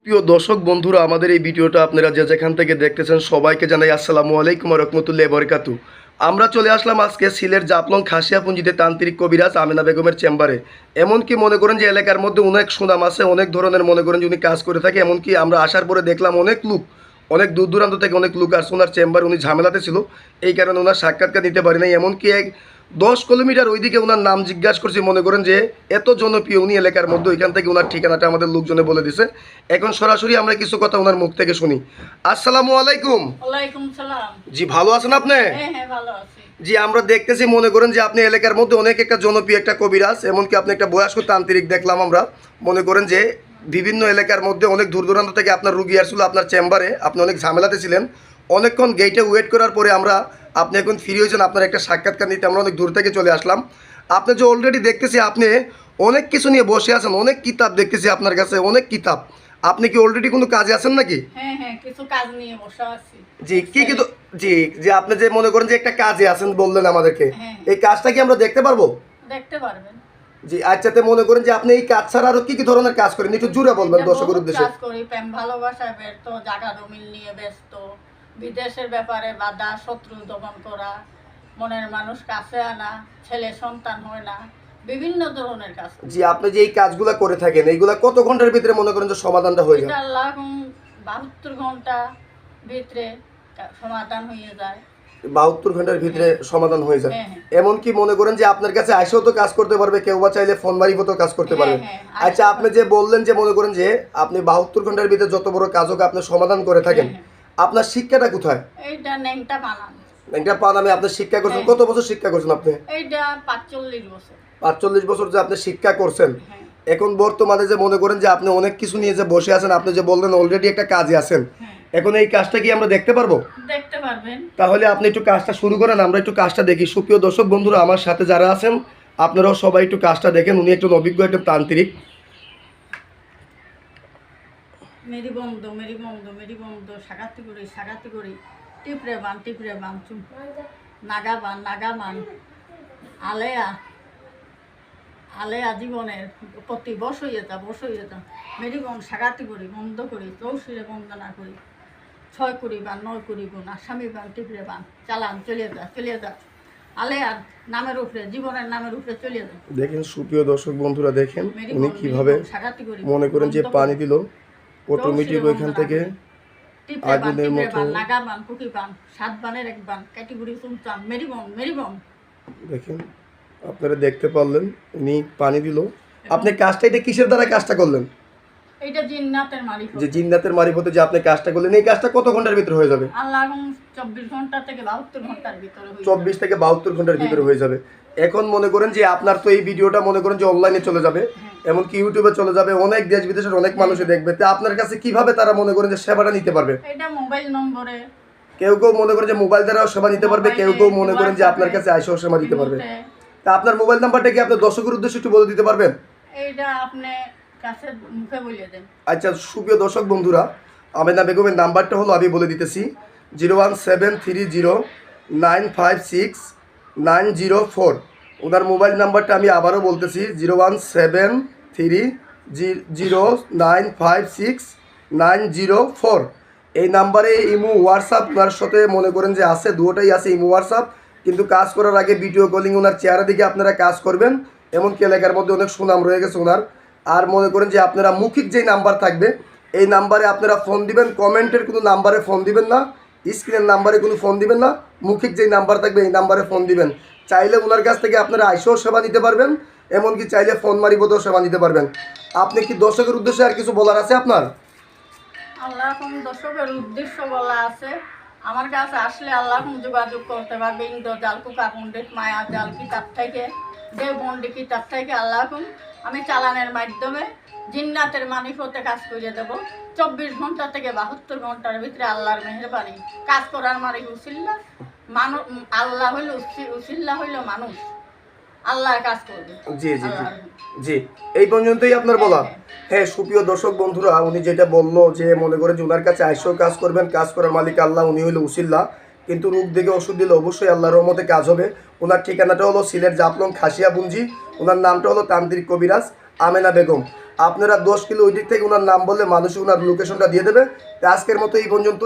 প্রিয় দর্শক বন্ধুরা, আমাদের এই ভিডিওটা আপনারা যে যেখান থেকে দেখতেছেন সবাইকে জানাই আসসালামু আলাইকুম ওয়া রাহমাতুল্লাহি ওয়া বারাকাতুহু। আমরা চলে আসলাম আজকে সিলেট জাফলং খাসিয়াপুঞ্জিতে তান্ত্রিক কবিরাজ আমেনা বেগমের চেম্বারে। এমনকি মনে করেন যে এলাকার মধ্যে অনেক সুনাম আছে, অনেক ধরনের মনে করেন যে উনি কাজ করে থাকে। এমনকি আমরা আসার পরে দেখলাম অনেক লোক, অনেক দূর দূরান্ত থেকে অনেক লোক আসছে ওনার চেম্বার। উনি ঝামেলাতে ছিল, এই কারণে ওনার সাক্ষাৎকার নিতে পারি নাই। এমনকি 10 কিলোমিটার ওইদিকে ওনার নাম জিজ্ঞাসা করছি, মনে করেন যে এত জনপ্রিয় উনি এলাকার মধ্যে। ওইখান থেকে ওনার ঠিকানাটা আমাদের লোকজনে বলে দিছে। এখন সরাসরি আমরা কিছু কথা ওনার মুখ থেকে শুনি। আসসালামু আলাইকুম। ওয়ালাইকুম সালাম। জি, ভালো আছেন আপনি? হ্যাঁ ভালো আছি। জি, আমরা দেখতেছি মনে করেন যে আপনি এলাকার মধ্যে অনেক একটা জনপ্রিয় একটা কবিরাজ। এমনকি আপনি একটা বয়স্ক তান্ত্রিক দেখলাম আমরা। মনে করেন যে বিভিন্ন এলাকার মধ্যে অনেক দূর দূরান্ত থেকে আপনার রুগী আসছিল আপনার চেম্বারে। আপনি অনেক ঝামেলাতে ছিলেন, অনেকক্ষণ গেটে ওয়েট করার পরে আমরা আপনি এখন ফ্রি হয়েছেন, আপনার একটা সাক্ষাৎকার নিতে আমরা অনেক দূর থেকে চলে আসলাম। আপনি যে অলরেডি দেখতেছি আপনি অনেক কিছু নিয়ে বসে আছেন, অনেক কিতাব দেখতেছি আপনার কাছে, অনেক কিতাব। আপনি কি অলরেডি কোনো কাজে আছেন নাকি? হ্যাঁ কিছু কাজ নিয়ে বসে আছি। জি, কি কিন্তু জি, যে আপনি যে মনে করেন যে একটা কাজে আছেন বললেন আমাদেরকে, হ্যাঁ। এই কাজটা কি আমরা দেখতে পারবো? দেখতে পারবেন। জি, আচ্ছাতে মনে করেন যে আপনি এই কাজ ছাড়া আরো কি কি ধরনের কাজ করেন একটু জুড়ে বলবেন দর্শকের উদ্দেশ্যে। কাজ করি, প্রেম ভালোবাসায় ব্যস্ত, জায়গা জমিন নিয়ে ব্যস্ত, বিদেশের ব্যাপারে বাধা শত্রু দমন করা, মনের মানুষ কাছে আনা, ছেলে সন্তান হয় না, বিভিন্ন ধরনের কাজ। জি, আপনি যে এই কাজগুলো করে থাকেন এইগুলা কত ঘন্টার ভিতরে মনে করেন যে সমাধানটা হয়ে যায়? এটা আল্লাহ 72 ঘন্টা ভিতরে সমাধান হয়ে যায়। 72 ঘন্টার ভিতরে সমাধান হয়ে যায়। হ্যাঁ। এমনকি মনে করেন যে আপনার কাছে আইসেও তো কাজ করতে পারবে, কেউ বা চাইলে ফোন মারিফতও কাজ করতে পারবে। হ্যাঁ। আচ্ছা, আপনি যে বললেন যে মনে করেন যে আপনি 72 ঘন্টার ভিতরে যত বড় কাজ হোক আপনি সমাধান করে থাকেন, আপনার শিক্ষাটা কোথায়? এইটা নেংটা বানান। একটা পানামে আপনি শিক্ষা করছেন, কত বছর শিক্ষা করছেন আপনি? এইটা 45 বছর। 45 বছর যে আপনি শিক্ষা করছেন। হ্যাঁ। এখন বর্তমানে যে মনে করেন যে আপনি অনেক কিছু নিয়ে যে বসে আছেন, আপনি যে বললেন অলরেডি একটা কাজে আছেন, এখন এই কাজটা কি আমরা দেখতে পারবো? দেখতে পারবেন। তাহলে আপনি একটু কাজটা শুরু করেন, আমরা একটু কাজটা দেখি। সুপ্রিয় দর্শক বন্ধুরা, আমার সাথে যারা আছেন আপনারাও সবাই একটু কাজটা দেখেন। উনি একটু অভিজ্ঞ একটা তান্ত্রিক। মেরি বন্ধ সাগাতি করি টিপরে বান চুম নাগা বান আলেয়া জীবনের প্রতি বসইয়ে যা মেরি বন সাগাতি করি বন্ধ করি চৌশিরে বন্দনা করি 6 করি বান 9 করি গুণ আসামি বান টিপরে বান চালান চলে যা আলেয়ার নামের উপরে জীবনের নামের উপরে চলে যা। দেখেন সুপ্রিয় দর্শক বন্ধুরা, দেখেন উনি কিভাবে মনে করেন যে পানি দিল অটোমেটিক ওইখান থেকে আগুনের মতো। নাগা বান কুকি বান 7 বানের 1 বান ক্যাটেগরি চুমচাম মেরি বন। দেখেন আপনারা দেখতে পারলেন উনি পানি দিল। আপনি কাজটা এটা কিসের দ্বারা কাজটা করলেন? এটা জিন্নাতের মারিফত। যে জিন্নাতের মারিফতে যে আপনি কাজটা করলেন, এই কাজটা কত ঘন্টার ভিতরে হয়ে যাবে? আল্লাহ 24 ঘন্টা থেকে 72 ঘন্টার ভিতরে হয়ে যাবে। 24 থেকে 72 ঘন্টার ভিতরে হয়ে যাবে। এখন মনে করেন যে আপনার তো এই ভিডিওটা মনে করেন যে অনলাইনে চলে যাবে, এমনকি ইউটিউবে চলে যাবে, অনেক দেশ বিদেশের অনেক মানুষে দেখবে। তো আপনার কাছে কিভাবে তারা মনে করেন যে সেবাটা নিতে পারবে? এটা মোবাইল নম্বরে কেউ মনে করেন যে মোবাইল দ্বারাও সেবা নিতে পারবে, কেউ মনে করেন যে আপনার কাছে আইসেও সেবা দিতে পারবে। তা আপনার মোবাইল নাম্বারটা কি আপনি দর্শকের উদ্দেশ্যে একটু বলে দিতে পারবেন? এইটা আপনি কাছে মুখে বলে দেন। আচ্ছা, সুপ্রিয় দর্শক বন্ধুরা, আমেনা বেগমের নাম্বারটা হলো আমি বলে দিতেছি 01730956904। ওনার মোবাইল নাম্বারটা আমি আবারও বলতেছি 01730956904। এই নাম্বারে ইমো হোয়াটসঅ্যাপ ওনার সাথে মনে করেন যে আছে, দুটোটাই আছে, ইমো হোয়াটসঅ্যাপ। কিন্তু কাজ করার আগে ভিডিও কলিং ওনার চেহারা দিকে আপনারা কাজ করবেন। এমনকি এলাকার মধ্যে অনেক সুনাম রয়ে গেছে ওনার। আর মনে করেন যে আপনারা মৌখিক যেই নাম্বার থাকবে এই নাম্বারে আপনারা ফোন দিবেন, কমেন্টের কোনো নাম্বারে ফোন দিবেন না, স্ক্রিনের নাম্বারে কোনো ফোন দিবেন না, মৌখিক যেই নাম্বার থাকবে এই নাম্বারে ফোন দিবেন। চাইলে ওনার কাছ থেকে আপনারা আইসেও সেবা নিতে পারবেন, এমনকি চাইলে ফোন মারিবতেও সেবা নিতে পারবেন। আপনি কি দর্শকের উদ্দেশ্যে আর কিছু বলার আছে আপনার? আল্লাহ দর্শকের উদ্দেশ্য বলা আছে, আমার কাছে আসলে আল্লাহ যোগাযোগ করতে পারবে। ইন্দ্রজাল কুকা পণ্ডিত মায়া জাল কিতাব থেকে দেবন্ডি কিতাব থেকে আল্লাহ আমি চালানের মাধ্যমে জিন্নাতের মানিফতে কাজ করে দেব। 24 ঘন্টা থেকে 72 ঘন্টার ভিতরে আল্লাহর মেহেরবানি কাজ করার মালিক উসিল্লা মানুষ। আল্লাহ হইল উসিল্লা হইল মানুষ, আল্লাহর কাজ করবে। জি জি জি, এই পর্যন্তই আপনার বলা। হ্যাঁ সুপ্রিয় দর্শক বন্ধুরা, উনি যেটা বললো যে মনে করে যে ওনার কাছে আইসেও কাজ করবেন, কাজ করার মালিক আল্লাহ, উনি হইল উসিল্লা। কিন্তু রোগ দেখে ওষুধ দিলে অবশ্যই আল্লাহর রহমতে কাজ হবে। ওনার ঠিকানাটা হলো সিলেট জাফলং খাসিয়াপুঞ্জি। ওনার নামটা হলো তান্ত্রিক কবিরাজ আমেনা বেগম। আপনারা 10 কিলো ওই দিক থেকে ওনার নাম বললে মানুষ ওনার লোকেশনটা দিয়ে দেবে। তো আজকের মতো এই পর্যন্ত।